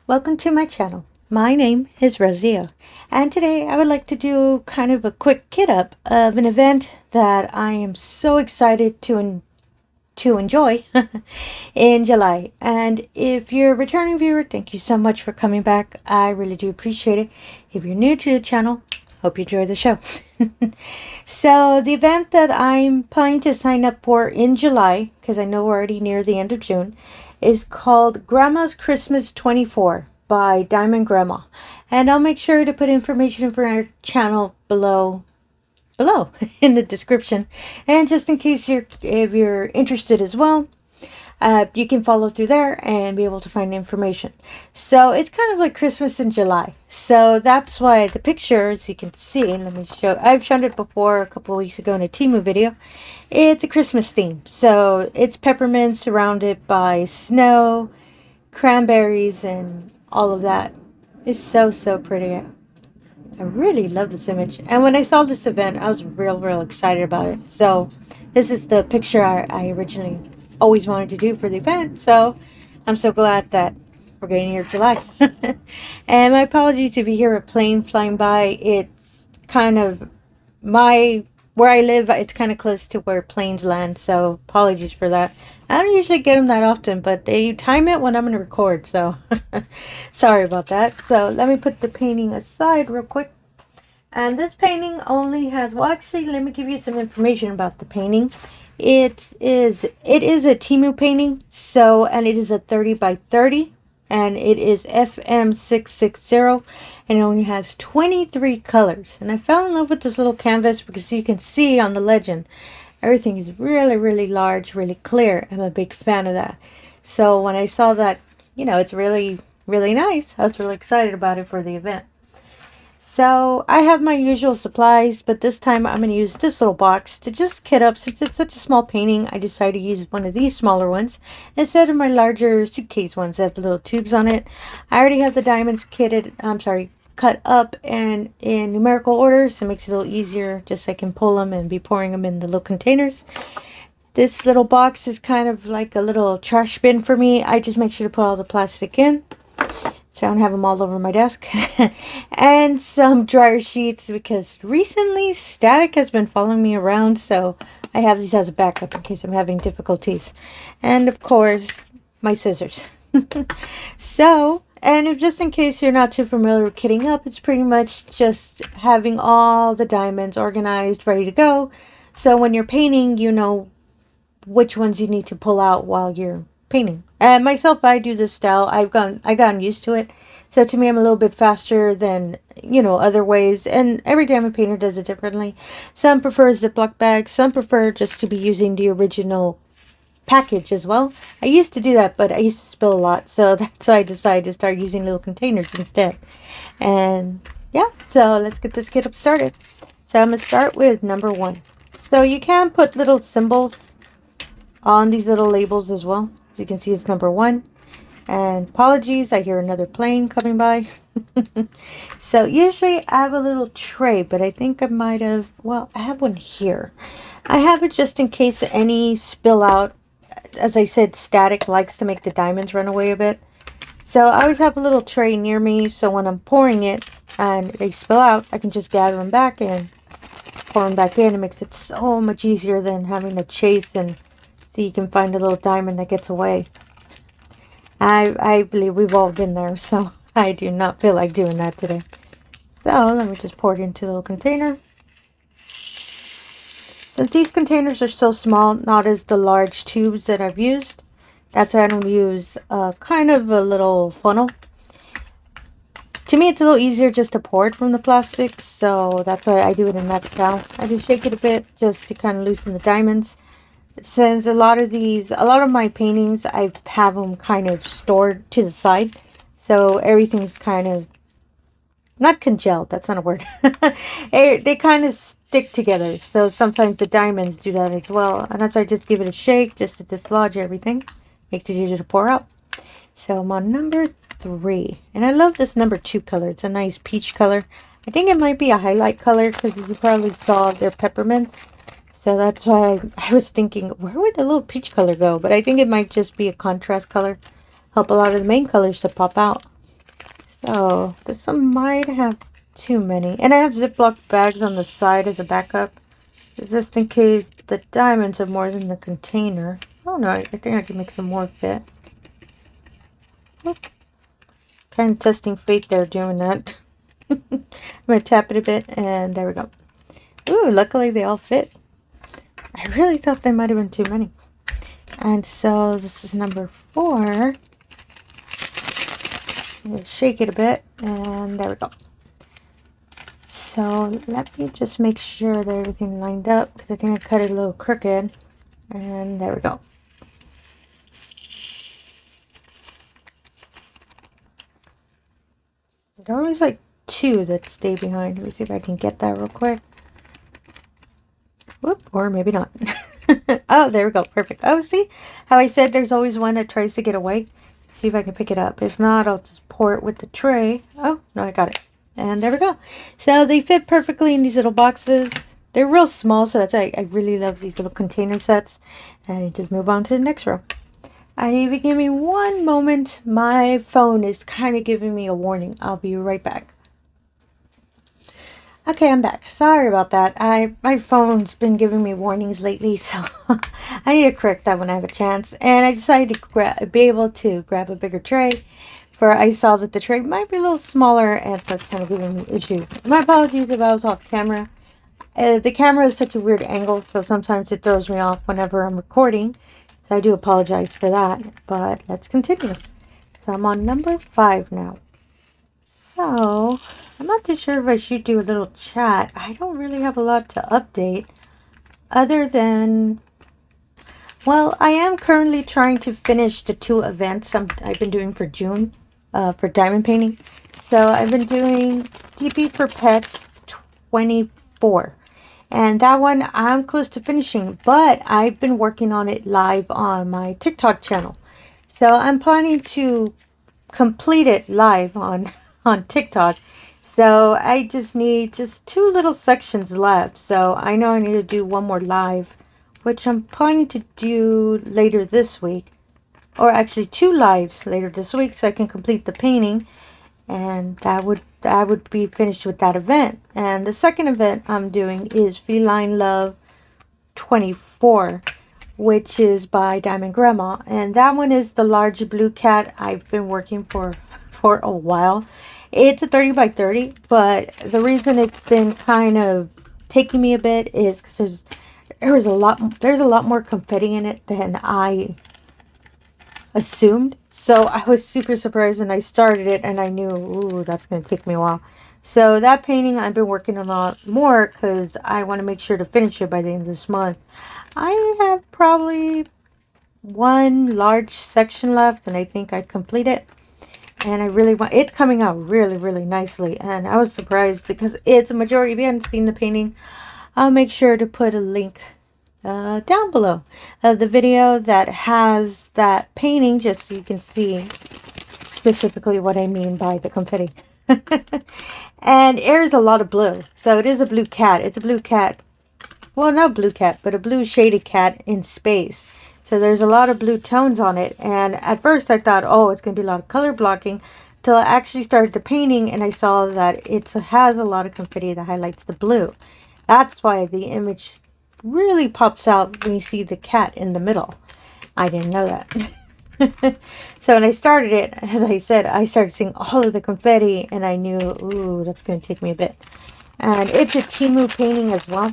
Welcome to my channel. My name is Rosy O, and today I would like to do kind of a quick kit up of an event that I am so excited to enjoy in July. And if you're a returning viewer, thank you so much for coming back. I really do appreciate it. If you're new to the channel, hope you enjoy the show. So the event that I'm planning to sign up for in July, because I know we're already near the end of June, is called Grandma's Christmas 24 by Diamond Grandma. And I'll make sure to put information for our channel below in the description. And just in case if you're interested as well, you can follow through there and be able to find information. So it's kind of like Christmas in July. So that's why the picture, as you can see, let me show. I've shown it before a couple of weeks ago in a TEMU video. It's a Christmas theme. So it's peppermint surrounded by snow, cranberries, and all of that. It's so pretty. I really love this image. And when I saw this event, I was real excited about it. So this is the picture I originally always wanted to do for the event. So I'm so glad that we're getting here in July. And my apologies if you hear a plane flying by. It's kind of where I live, it's kind of close to where planes land. So apologies for that. I don't usually get them that often, but they time it when I'm going to record. So sorry about that. So let me put the painting aside real quick. And this painting only has, well, actually, let me give you some information about the painting. It is a TEMU painting. So, and it is a 30 by 30. And it is FM660. And it only has 23 colors. And I fell in love with this little canvas because you can see on the legend, everything is really large, really clear. I'm a big fan of that. So when I saw that, it's really nice, I was really excited about it for the event. So I have my usual supplies, but this time I'm going to use this little box to just kit up. Since it's such a small painting, I decided to use one of these smaller ones instead of my larger suitcase ones that have the little tubes on it. I already have the diamonds cut up and in numerical order, so it makes it a little easier, just so I can pull them and be pouring them in the little containers. This little box is kind of like a little trash bin for me. I just make sure to put all the plastic in so I don't have them all over my desk. And some dryer sheets, because recently static has been following me around, so I have these as a backup in case I'm having difficulties. And of course, my scissors. So, and if just in case you're not too familiar with kitting up, it's pretty much just having all the diamonds organized, ready to go. So when you're painting, you know which ones you need to pull out while you're painting. And myself, I do this style. I've gotten used to it. So to me, I'm a little bit faster than, other ways. And every diamond painter does it differently. Some prefer Ziploc bags. Some prefer just to be using the original package as well. I used to do that, but I used to spill a lot. So that's why I decided to start using little containers instead. And yeah, so let's get this kit up started. So I'm going to start with number 1. So you can put little symbols on these little labels as well. As you can see, it's number 1. And apologies, I hear another plane coming by. So usually I have a little tray, but I think I might have, well, I have one here. I have it just in case any spill out. As I said, static likes to make the diamonds run away a bit. So I always have a little tray near me, so when I'm pouring it and they spill out, I can just gather them back and pour them back in. It makes it so much easier than having to chase and see you can find a little diamond that gets away. I believe we've all been there, so I do not feel like doing that today. So let me just pour it into the little container. Since these containers are so small, not as the large tubes that I've used, that's why I don't use kind of a little funnel. To me, it's a little easier just to pour it from the plastic, so that's why I do it in that style. I just shake it a bit just to kind of loosen the diamonds. Since a lot of my paintings, I have them kind of stored to the side, so everything's kind of not congealed, that's not a word. They kind of stick together. So sometimes the diamonds do that as well. And that's why I just give it a shake just to dislodge everything. Makes it easier to pour out. So I'm on number 3. And I love this number 2 color. It's a nice peach color. I think it might be a highlight color because you probably saw their peppermint. So that's why I was thinking, where would the little peach color go? But I think it might just be a contrast color. Help a lot of the main colors to pop out. So this one might have too many. And I have Ziploc bags on the side as a backup, just in case the diamonds are more than the container. Oh no, I think I can make some more fit. Oop. Kind of testing fate there doing that. I'm going to tap it a bit, and there we go. Ooh, luckily they all fit. I really thought there might have been too many. And so this is number 4. Shake it a bit, and there we go. So let me just make sure that everything lined up, because I think I cut it a little crooked. And there we go. There's always like 2 that stay behind. Let me see if I can get that real quick. Whoop, or maybe not. Oh, there we go. Perfect. Oh, see how I said there's always one that tries to get away? See if I can pick it up. If not, I'll just pour it with the tray. Oh, no, I got it. And there we go. So they fit perfectly in these little boxes. They're real small, so that's why I really love these little container sets. And I just move on to the next row. And if you give me one moment, my phone is kind of giving me a warning. I'll be right back. Okay, I'm back. Sorry about that. My phone's been giving me warnings lately, so I need to correct that when I have a chance. And I decided to be able to grab a bigger tray, for I saw that the tray might be a little smaller, and so it's kind of giving me issues. My apologies if I was off camera. The camera is such a weird angle, so sometimes it throws me off whenever I'm recording. So I do apologize for that, but let's continue. So I'm on number 5 now. So I'm not too sure if I should do a little chat. I don't really have a lot to update other than, well, I am currently trying to finish the 2 events I've been doing for June for diamond painting. So I've been doing DP for Pets 24. And that one I'm close to finishing, but I've been working on it live on my TikTok channel. So I'm planning to complete it live on TikTok. So I just need 2 little sections left. So I know I need to do one more live, which I'm planning to do later this week. Or actually 2 lives later this week, so I can complete the painting. And that would be finished with that event. And the second event I'm doing is Feline Love 24, which is by Diamond Grandma. And that one is the large blue cat I've been working for a while. It's a 30 by 30, but the reason it's been kind of taking me a bit is because there's a lot more confetti in it than I assumed. So I was super surprised when I started it, and I knew, ooh, that's going to take me a while. So that painting I've been working a lot more because I want to make sure to finish it by the end of this month. I have probably 1 large section left, and I think I complete it. And I really want, it's coming out really, really nicely. And I was surprised because it's a majority. If you haven't seen the painting, I'll make sure to put a link down below the video that has that painting, just so you can see specifically what I mean by the confetti. And there's a lot of blue, so it is a blue cat. It's a blue cat, well, not blue cat, but a blue shaded cat in space. So there's a lot of blue tones on it, and at first I thought, oh, it's going to be a lot of color blocking, till I actually started the painting and I saw that it has a lot of confetti that highlights the blue. That's why the image really pops out when you see the cat in the middle. I didn't know that. So when I started it, as I said, I started seeing all of the confetti, and I knew, ooh, that's going to take me a bit. And it's a TEMU painting as well,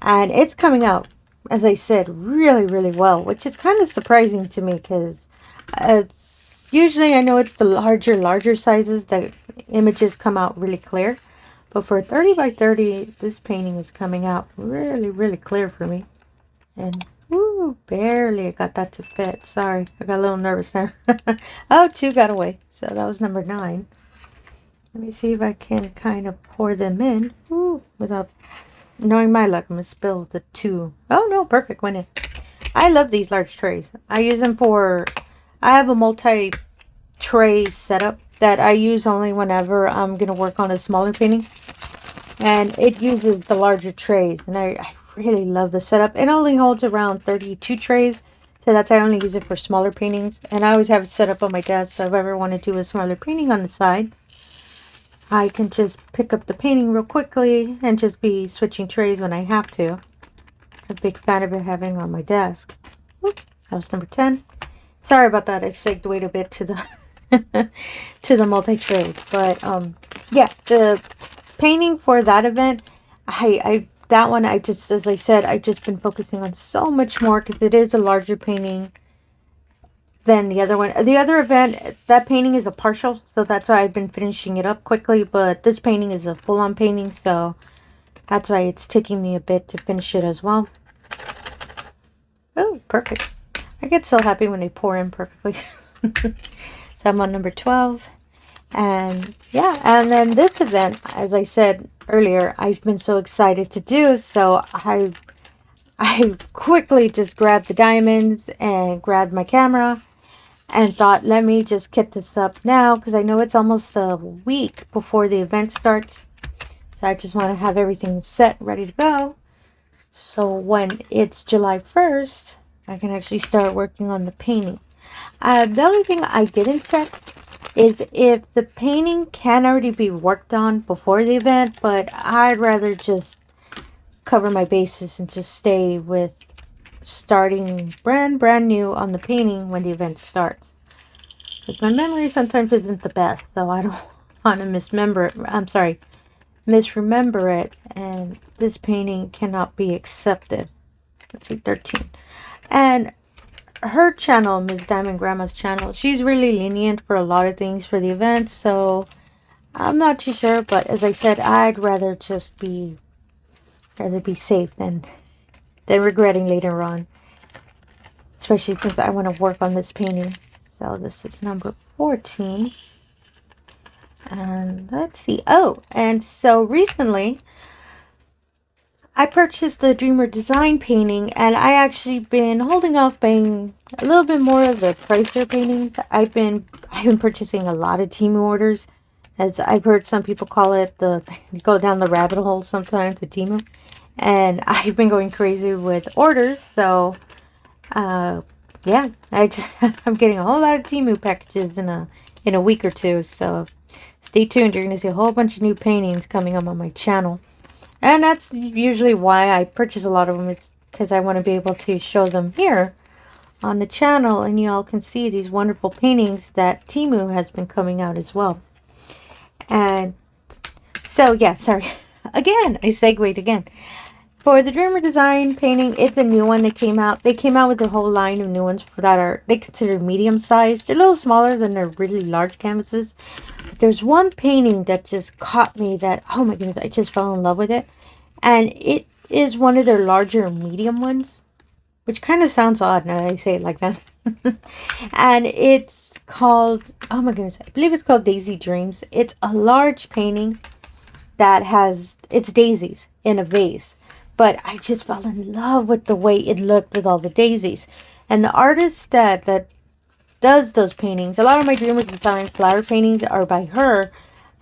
and it's coming out, as I said, really, really well, which is kind of surprising to me, because it's usually, I know it's the larger sizes that images come out really clear. But for 30 by 30, this painting is coming out really, really clear for me. And, woo, barely I got that to fit. Sorry, I got a little nervous there. Oh, 2 got away. So that was number 9. Let me see if I can kind of pour them in. Woo, without knowing my luck, I'm going to spill the 2. Oh, no, perfect, went in. I love these large trays. I use them for, I have a multi-tray setup that I use only whenever I'm going to work on a smaller painting. And it uses the larger trays. And I really love the setup. It only holds around 32 trays. So that's, I only use it for smaller paintings. And I always have it set up on my desk. So if I ever want to do a smaller painting on the side, I can just pick up the painting real quickly and just be switching trays when I have to. I'm a big fan of it having on my desk. Oop, that was number 10. Sorry about that. I segued a bit to the to the multi-trade. But yeah, the painting for that event, that one, I just, as I said, I've just been focusing on so much more because it is a larger painting than the other one. The other event, that painting is a partial, so that's why I've been finishing it up quickly. But this painting is a full-on painting, so that's why it's taking me a bit to finish it as well. Oh, perfect. I get so happy when they pour in perfectly. So I'm on number 12. And yeah, and then this event, as I said earlier, I've been so excited to do, so I quickly just grabbed the diamonds and grabbed my camera and thought, let me just kit this up now, because I know it's almost a week before the event starts. So I just want to have everything set, ready to go. So when it's July 1st, I can actually start working on the painting. The only thing I didn't check is if the painting can already be worked on before the event, but I'd rather just cover my bases and just stay with starting brand new on the painting when the event starts. Because my memory sometimes isn't the best, so I don't want to misremember it, and this painting cannot be accepted. Let's see, 13. And her channel, Ms. Diamond Grandma's channel, she's really lenient for a lot of things for the event, so I'm not too sure, but as I said, I'd rather just be safe than regretting later on, especially since I want to work on this painting. So this is number 14. And let's see. Oh, and so recently I purchased the Dreamer Design painting, and I actually been holding off buying a little bit more of the pricier paintings. I've been purchasing a lot of TEMU orders, as I've heard some people call it, go down the rabbit hole sometimes with TEMU, and I've been going crazy with orders. So yeah, I'm getting a whole lot of TEMU packages in a week or two. So stay tuned. You're gonna see a whole bunch of new paintings coming up on my channel. And that's usually why I purchase a lot of them. It's because I want to be able to show them here on the channel, and you all can see these wonderful paintings that TEMU has been coming out as well. And so, yeah, sorry. Again, I segued again. For the Dreamer Design painting, it's a new one that came out. They came out with a whole line of new ones that they consider medium sized. They're a little smaller than their really large canvases. But there's one painting that just caught me that, oh my goodness, I just fell in love with it. And it is one of their larger medium ones, which kind of sounds odd now that I say it like that. And it's called, oh my goodness, I believe it's called Daisy Dreams. It's a large painting that it's daisies in a vase. But I just fell in love with the way it looked with all the daisies. And the artist that does those paintings, a lot of my Dreamer Design flower paintings are by her.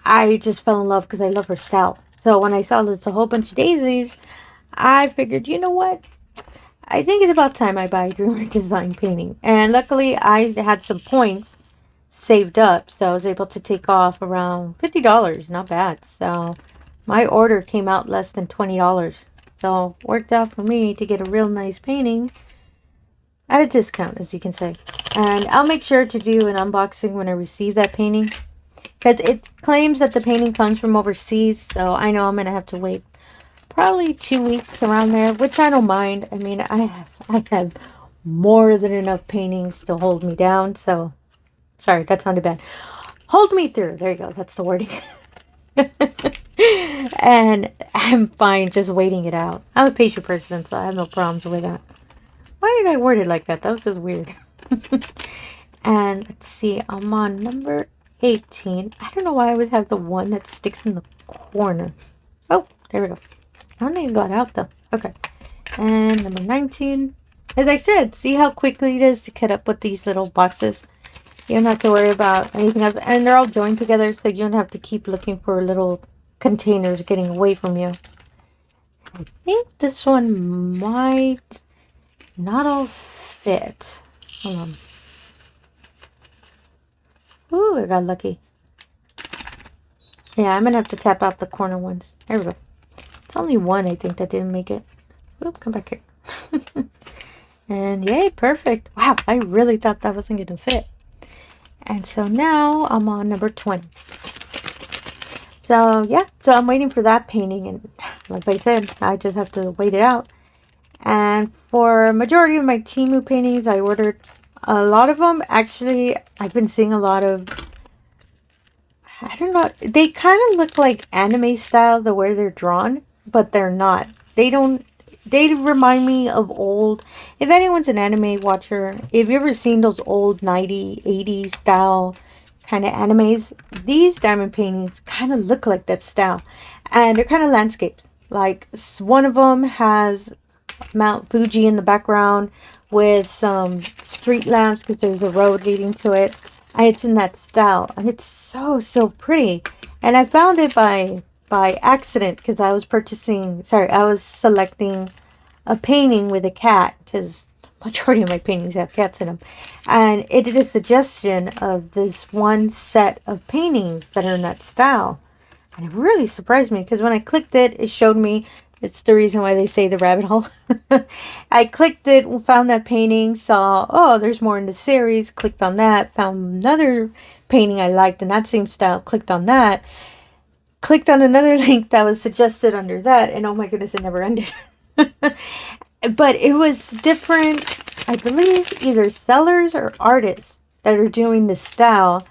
I just fell in love because I love her style. So when I saw that it's a whole bunch of daisies, I figured, you know what? I think it's about time I buy a Dreamer Design painting. And luckily, I had some points saved up, so I was able to take off around $50. Not bad. So my order came out less than $20. So worked out for me to get a real nice painting at a discount, as you can say. And I'll make sure to do an unboxing when I receive that painting, because it claims that the painting comes from overseas. So I know I'm going to have to wait probably 2 weeks around there, which I don't mind. I mean, I have more than enough paintings to hold me down. So sorry, that sounded bad. Hold me through. There you go. That's the wording. And I'm fine just waiting it out. I'm a patient person, so I have no problems with that. Why did I word it like that? That was just weird. And let's see, I'm on number 18. I don't know why I always have the one that sticks in the corner. Oh, there we go. I don't think it got out though. Okay. And number 19. As I said, see how quickly it is to cut up with these little boxes. You don't have to worry about anything else. And they're all joined together, so you don't have to keep looking for little containers getting away from you. I think this one might not all fit. Hold on. Ooh, I got lucky. Yeah, I'm gonna have to tap out the corner ones. There we go. It's only one, I think, that didn't make it. Oop, come back here. And yay, perfect. Wow, I really thought that wasn't gonna fit. And so now I'm on number 20. So yeah, so I'm waiting for that painting, and like I said, I just have to wait it out. And for majority of my TEMU paintings, I ordered a lot of them. Actually, I've been seeing a lot of, I don't know, they kind of look like anime style the way they're drawn, but they're not. They remind me of old, if anyone's an anime watcher, if you've ever seen those old 90s, 80s style kind of animes, these diamond paintings kind of look like that style. And they're kind of landscapes. Like one of them has Mount Fuji in the background with some street lamps because there's a road leading to it. And it's in that style. And it's so, so pretty. And I found it by accident because I was selecting a painting with a cat because majority of my paintings have cats in them, and it did a suggestion of this one set of paintings that are in that style, and it really surprised me because when I clicked it, it showed me, it's the reason why they say the rabbit hole. I clicked it, found that painting, saw, oh, there's more in the series, clicked on that, found another painting I liked in that same style, clicked on that, clicked on another link that was suggested under that, and oh my goodness, it never ended. But it was different, I believe, either sellers or artists that are doing this style,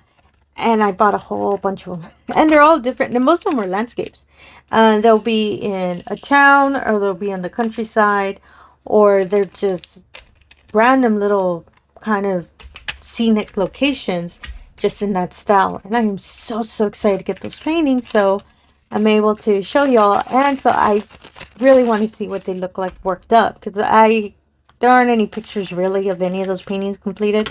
and I bought a whole bunch of them, and they're all different, and most of them are landscapes. They'll be in a town, or they'll be on the countryside, or they're just random little kind of scenic locations just in that style. And I am so excited to get those paintings, so I'm able to show y'all. And so I really want to see what they look like worked up, because there aren't any pictures really of any of those paintings completed.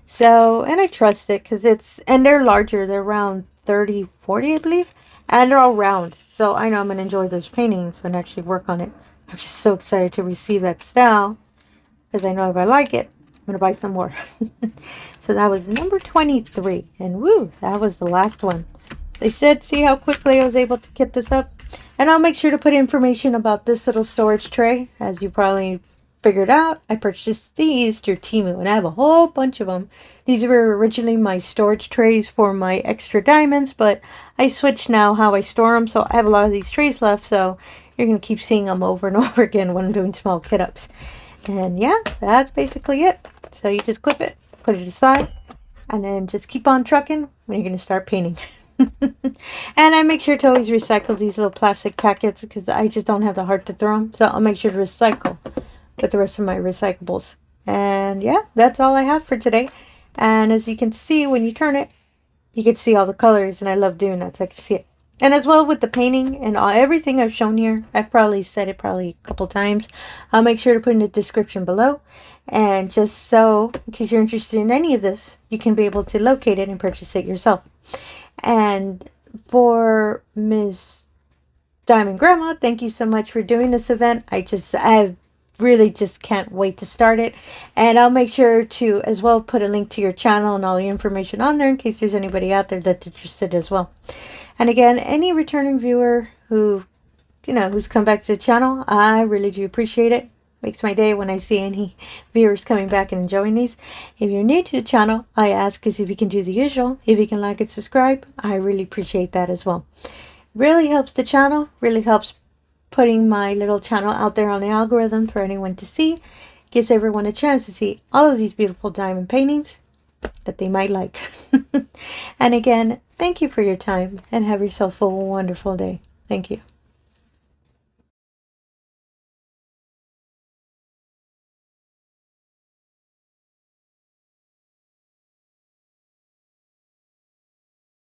So, and I trust it because and they're larger. They're around 30, 40, I believe. And they're all round. So I know I'm going to enjoy those paintings when I actually work on it. I'm just so excited to receive that style because I know if I like it, I'm going to buy some more. So that was number 23. And woo, that was the last one. They said, see how quickly I was able to kit this up. And I'll make sure to put information about this little storage tray. As you probably figured out, I purchased these through TEMU, and I have a whole bunch of them. These were originally my storage trays for my extra diamonds, but I switched now how I store them, so I have a lot of these trays left, so you're going to keep seeing them over and over again when I'm doing small kit ups. And yeah, that's basically it. So you just clip it, put it aside, and then just keep on trucking when you're going to start painting. And I make sure to always recycle these little plastic packets because I just don't have the heart to throw them, so I'll make sure to recycle with the rest of my recyclables. And yeah, that's all I have for today. And as you can see, when you turn it, you can see all the colors, and I love doing that so I can see it. And as well with the painting and everything I've shown here, I've probably said it a couple times. I'll make sure to put in the description below, and just so in case you're interested in any of this, you can be able to locate it and purchase it yourself. And for Miss Diamond Grandma, thank you so much for doing this event. I really just can't wait to start it, and I'll make sure to as well put a link to your channel and all the information on there in case there's anybody out there that's interested as well. And again, any returning viewer who's come back to the channel, I really do appreciate it. Makes my day when I see any viewers coming back and enjoying these. If you're new to the channel, I ask is if you can do the usual. If you can like and subscribe, I really appreciate that as well. Really helps the channel, really helps putting my little channel out there on the algorithm for anyone to see. Gives everyone a chance to see all of these beautiful diamond paintings that they might like. And again, thank you for your time, and have yourself a wonderful day. Thank you.